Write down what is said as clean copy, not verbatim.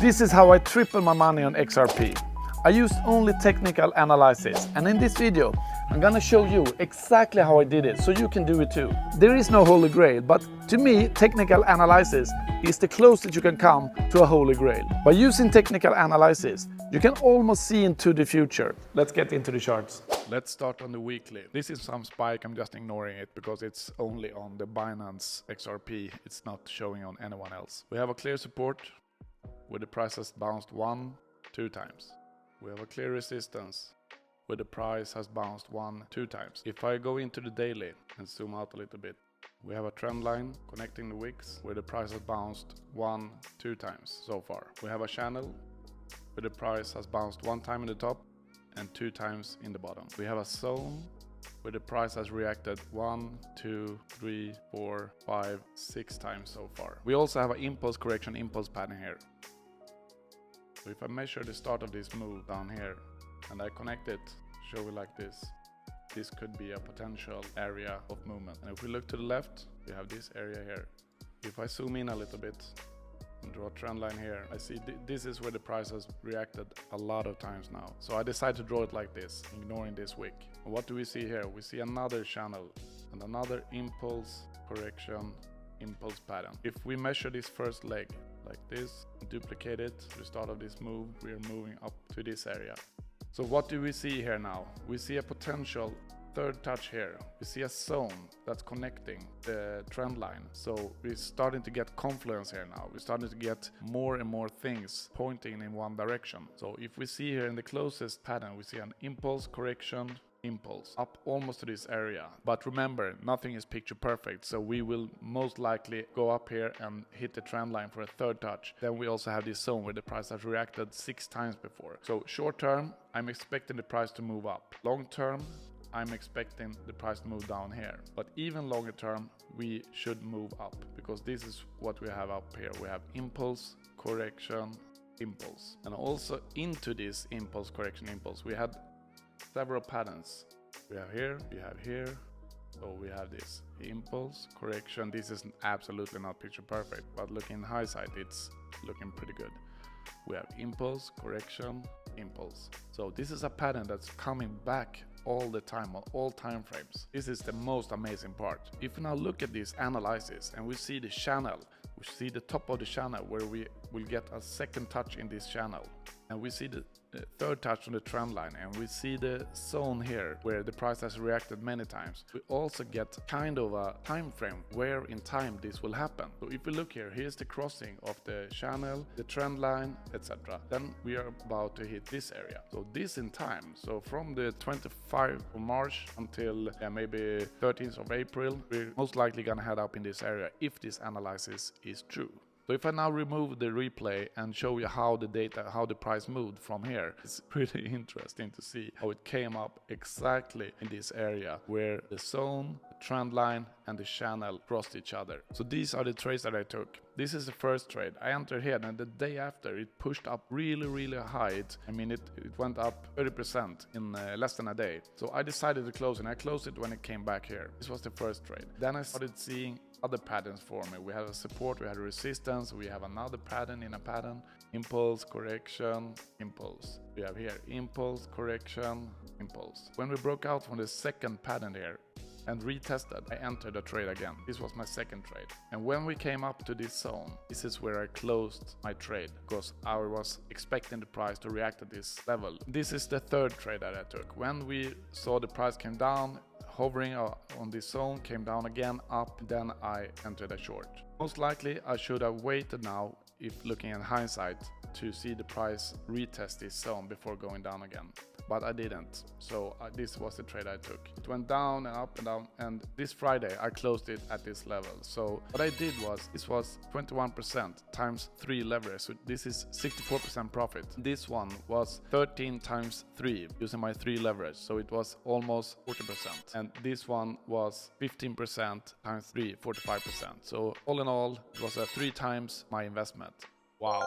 This is how I triple my money on XRP. I used only technical analysis, and in this video I'm gonna show you exactly how I did it so you can do it too. There is no holy grail, but to me technical analysis is the closest you can come to a holy grail. By using technical analysis you can almost see into the future. Let's get into the charts. Let's start on the weekly. This is some spike, I'm just ignoring it because it's only on the Binance XRP. It's not showing on anyone else. We have a clear support where the price has bounced 1-2 times. We have a clear resistance where the price has bounced 1-2 times. If I go into the daily and zoom out a little bit, we have a trend line connecting the wicks where the price has bounced 1-2 times so far. We have a channel where the price has bounced 1 time in the top and 2 times in the bottom. We have a zone where the price has reacted 1, 2, 3, 4, 5, 6 times so far. We also have an impulse correction impulse pattern here. So if I measure the start of this move down here and I connect it, show it like this could be a potential area of movement. And if we look to the left, we have this area here. If I zoom in a little bit and draw a trend line here, I see this is where the price has reacted a lot of times now. So I decided to draw it like this, ignoring this wick. And what do we see here? We see another channel and another impulse correction impulse pattern. If we measure this first leg like this, duplicate it to the start of this move, we are moving up to this area. So what do we see here now? We see a potential third touch here. We see a zone that's connecting the trend line. So we're starting to get confluence here now. We're starting to get more and more things pointing in one direction. So if we see here in the closest pattern, we see an impulse correction impulse up almost to this area. But remember, nothing is picture perfect, so we will most likely go up here and hit the trend line for a third touch. Then we also have this zone where the price has reacted 6 times before. So short term, I'm expecting the price to move up. Long term, I'm expecting the price to move down here. But even longer term, we should move up because this is what we have up here. We have impulse, correction, impulse. And also into this impulse, correction, impulse, we had several patterns. We have here, so we have this impulse, correction. This is absolutely not picture perfect, but looking in hindsight, it's looking pretty good. We have impulse, correction, impulse. So this is a pattern that's coming back all the time on all time frames. This is the most amazing part. If we now look at this analysis and we see the channel, we see the top of the channel where we will get a second touch in this channel, and we see the third touch on the trend line, and we see the zone here where the price has reacted many times. We also get kind of a time frame where in time this will happen. So if we look here, here's the crossing of the channel, the trend line, etc. Then we are about to hit this area. So this in time, so from the 25th of March until maybe 13th of April, we're most likely gonna head up in this area if this analysis is true. So if I now remove the replay and show you how the price moved from here, it's pretty interesting to see how it came up exactly in this area where the zone, the trend line and the channel crossed each other. So these are the trades that I took. This is the first trade. I entered here and the day after it pushed up really high. It went up 30% in less than a day. So I decided to close and I closed it when it came back here. This was the first trade. Then I started seeing other patterns for me. We had a support, we had a resistance, we have another pattern in a pattern, impulse, correction, impulse. We have here impulse, correction, impulse. When we broke out from the second pattern here and retested, I entered a trade again. This was my second trade. And when we came up to this zone, this is where I closed my trade because I was expecting the price to react at this level. This is the third trade that I took. When we saw the price came down, hovering on this zone, came down again, up, then I entered a short. Most likely I should have waited now, if looking at hindsight, to see the price retest this zone before going down again. But I didn't, so this was the trade I took. It went down and up and down, and this Friday I closed it at this level. So what I did was, this was 21% times 3 leverage, so this is 64% profit. This one was 13 times 3 using my 3 leverage, so it was almost 40%. And this one was 15% times 3, 45%. So all in all, it was 3 times my investment. Wow.